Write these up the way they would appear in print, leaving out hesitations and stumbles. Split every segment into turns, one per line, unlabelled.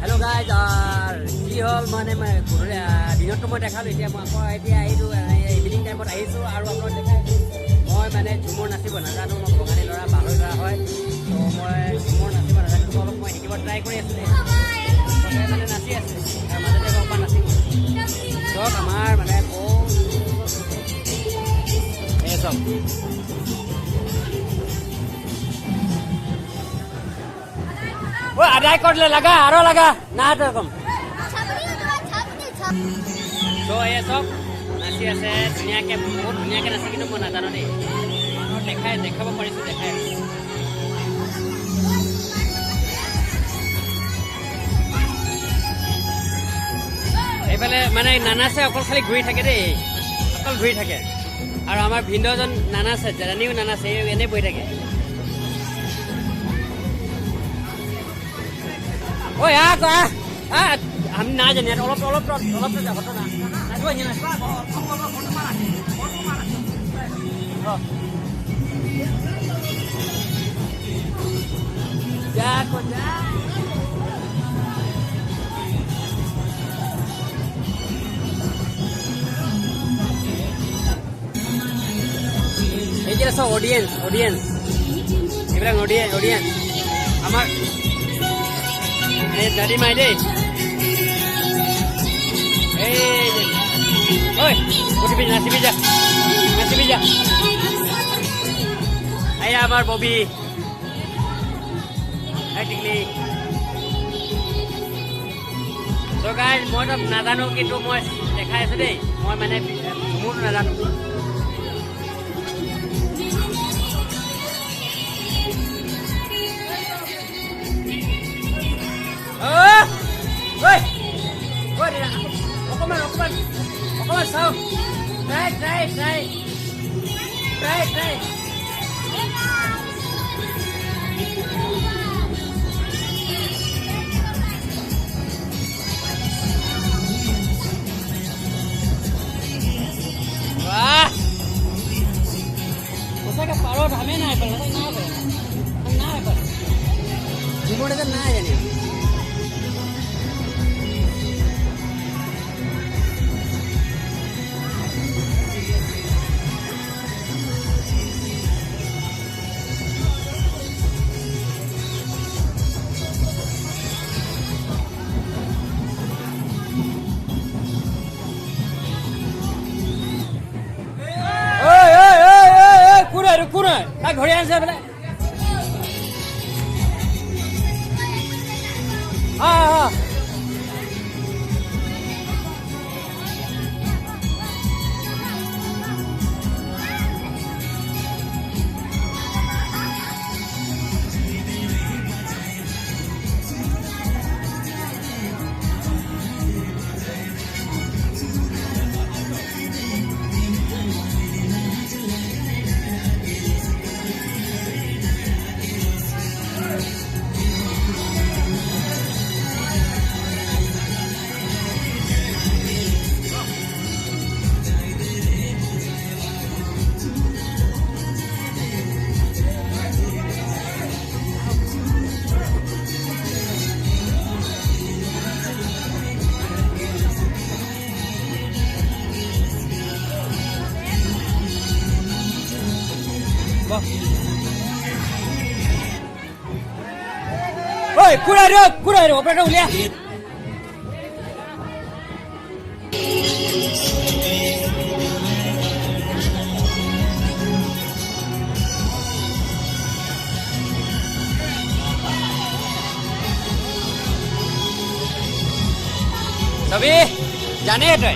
Hello' guys, কি হ'ল মানে দিনততো মই দেখালোঁ, এতিয়া মই আকৌ আহিলোঁ ইভিনিং টাইমত আহিছোঁ আৰু আপোনাক দেখাইছোঁ মই মানে ঝুমুৰ নাচিব নাজানো। মই বঙালী ল'ৰা, বাঢ়ৈ ল'ৰা হয়, ত' মই ঝুমুৰ নাচিব নাজানো। অলপ মই শিকিব ট্ৰাই কৰি আছোঁ দেই, মানে নাচি আছে তাৰ মাজতে অকণমান নাচিব চব আমাৰ মানে এই চব আদায় করলে লাগা আরো লাগা না এরকম তো এই সব নাচি আছে ধুনীয়াকে, বহুত ধুনীয়াকে নাচে, কিন্তু মই নাজানো দেই। দেখাব পাৰিছোঁ, দেখাই এইফালে মানে নানাচে, অকল খালি ঘূৰি থাকে দেই, অকল ঘূৰি থাকে। আৰু আমাৰ ভিনদেউজন নানাচে, জানিও নানাচে, এনেই বহি থাকে। ঐ আমি না জানি অলপ অলপ অলপ ঘটনা এইকেইটা চব অডিয়েন্স এইবিলাক অডিয়েন্স আমাৰ দাদি মাই দেই। ঐ উঠিবি, নাচিবি যা। এয়া আমাৰ ববি, টিকলি। ত' গাইজ, মইতো নাজানো, কিন্তু মই দেখাই আছোঁ দেই। মই মানে মোৰতো নাজানো। অকমান চাওক, ট্ৰাই সঁচাকে পাৰত আমি নাই পালে ঝুমুৰ এটা নাই জানি। ঘূৰি আছে বোলে। Oi, kurang, apa dah uliah? Tapi, jangan itu.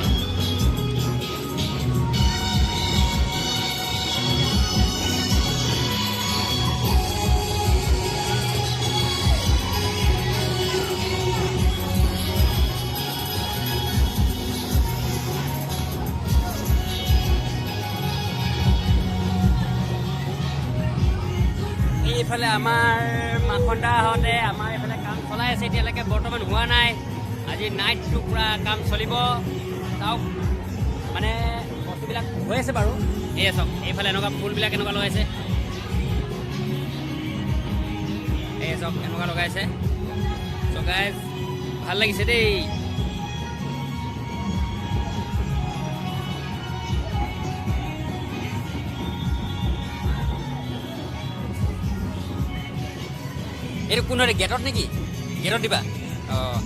এইফালে আমাৰ মাখন্দাহঁতে আমাৰ এইফালে কাম চলাই আছে, এতিয়ালৈকে বৰ্তমান হোৱা নাই। আজি নাইটটো পুৰা কাম চলিব। চাওক মানে বস্তুবিলাক হৈ আছে বাৰু। এই চাওক, এইফালে এনেকুৱা ফুলবিলাক এনেকুৱা লগাইছে, এই চাওক এনেকুৱা লগাইছে। গাইজ ভাল লাগিছে দেই। এইটো কোনোৰে গেটত নেকি? গেটত দিবা? অঁ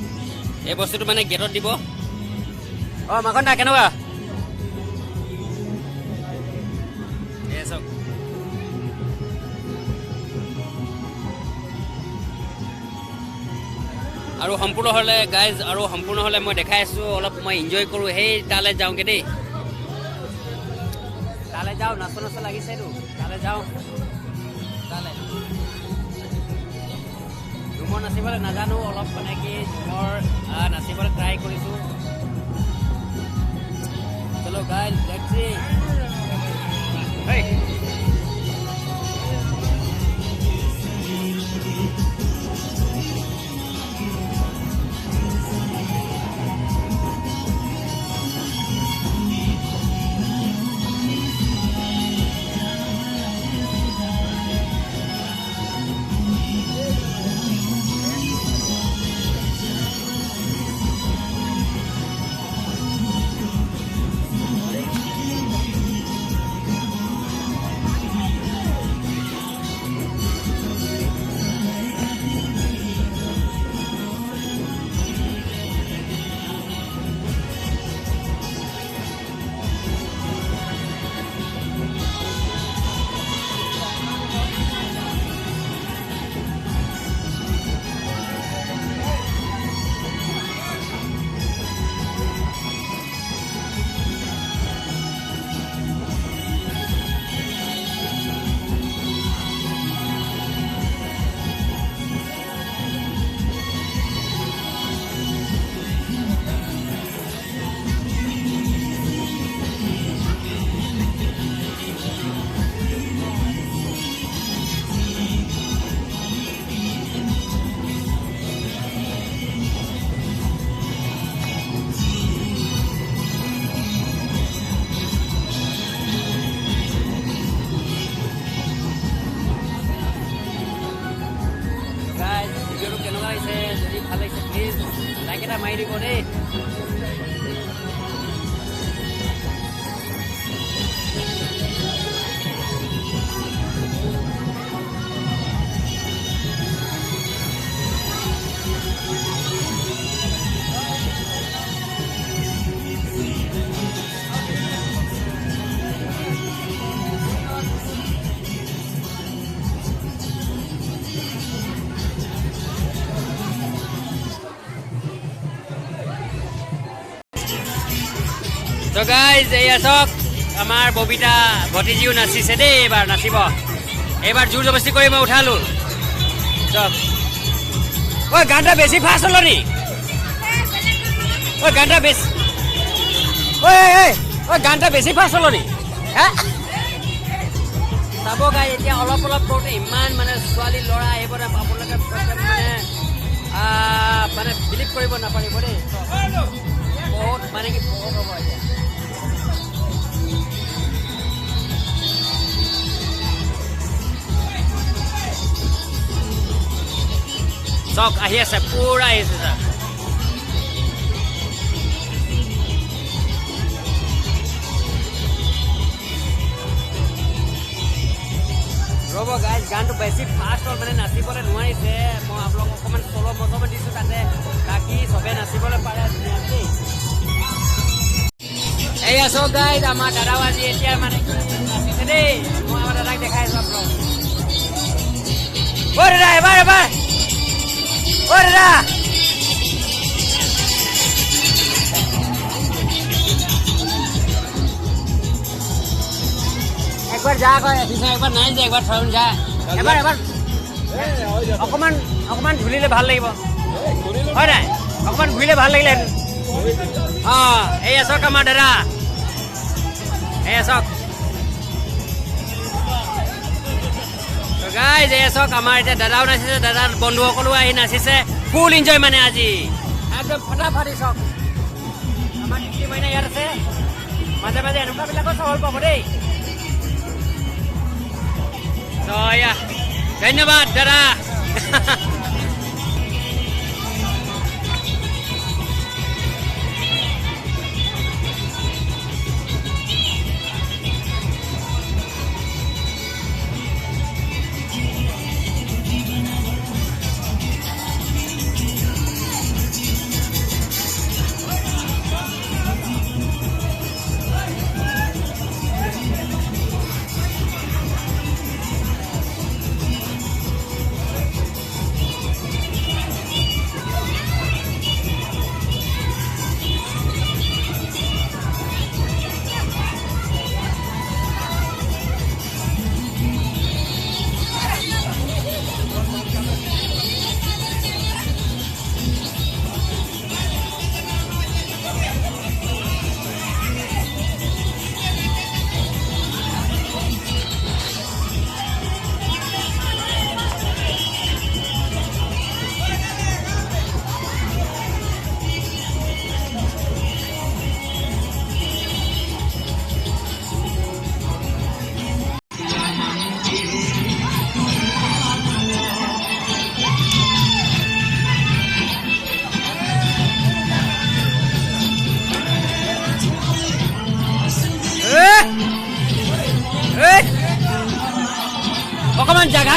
এই বস্তুটো মানে গেটত দিব। অঁ মাখন দা কেনেকুৱা? চাওক আৰু সম্পূৰ্ণ হ'লে গাইজ আৰু সম্পূৰ্ণ হ'লে মই দেখাই আছোঁ, অলপ মই এনজয় কৰোঁ। সেই তালৈ যাওঁগৈ দেই, তালৈ যাওঁ। নাচ লাগিছেতো, তালৈ যাওঁ। তালৈ ঝুমৰ নাচিবলৈ নাজানো, অলপ মানে কি ঝুমৰ নাচিবলৈ ট্ৰাই কৰিছোঁ। চলো গাইজ লেটছ সি। যদি ভাল লাগিছে প্লিজ লাইক এটা মাৰি দিব দেই। তো গাইজ এয়া চাওক আমাৰ ববিতা ভতিজিও নাচিছে দেই। এইবাৰ নাচিব, এইবাৰ জোৰ জবস্তি কৰি মই উঠালো। চাওক ঐ গানটা বেছি ফাষ্ট হ'ল নি? ঐ গানটা বেছি ঐ গানটা বেছি ফাষ্ট হ'ল নি? হা চাব গাই এতিয়া অলপ অলপ কৰোঁতে ইমান মানে ছোৱালী ল'ৰা আহিব না, আপোনালোকে মানে বিলিভ কৰিব নাপাৰিব দেই। বহুত মানে কি বহুত হ'ব এতিয়া। চাওক আহি আছে, পুৰা আহি আছে ছাৰ। ৰ'ব গাইজ গানটো বেছি ফাষ্ট হ'ল মানে নাচিবলৈ নোৱাৰিছে। মই আপোনালোকক অকণমান চলো মজমান দিছোঁ, তাতে বাকী চবে নাচিবলৈ পাৰে ধুনীয়াকৈ। এয়া চাওক গাইজ আমাৰ দাদাও আজি এতিয়া মানে নাচিছে দেই। মই আমাৰ দাদাক দেখাই আছোঁ আপোনালোকক। ঐ দাদা এবাৰ এবাৰ ঐ দাদা একবাৰ যা কয় একবাৰ নাই যে একবাৰ থৈ যা এবাৰ এবাৰ অকণমান অকণমান ঝুলিলে ভাল লাগিব হয় নাই? অকণমান ঘূৰিলে ভাল লাগিলে। অঁ এয়া চাওক আমাৰ দাদা, এয়া চাওক গাইজ, এয়া চাওক আমাৰ এতিয়া দাদাও নাচিছে, দাদাৰ বন্ধুসকলো আহি নাচিছে। ফুল এনজয় মানে আজি একদম ফটাফটি। চাওক আমাৰ টিকলি মাইনা ইয়াত আছে, মাজে মাজে এনেকুৱাবিলাকো চহল পাব দেই। ধন্যবাদ দাদা।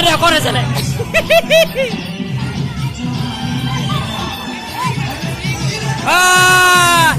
ada kau rasa deh. Ah.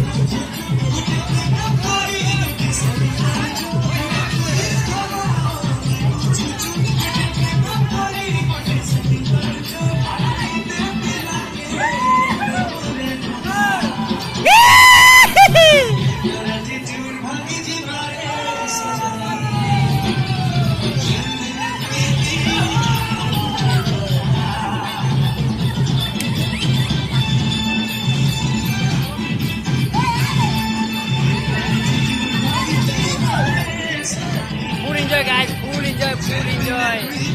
Full enjoy guys, full enjoy, full enjoy.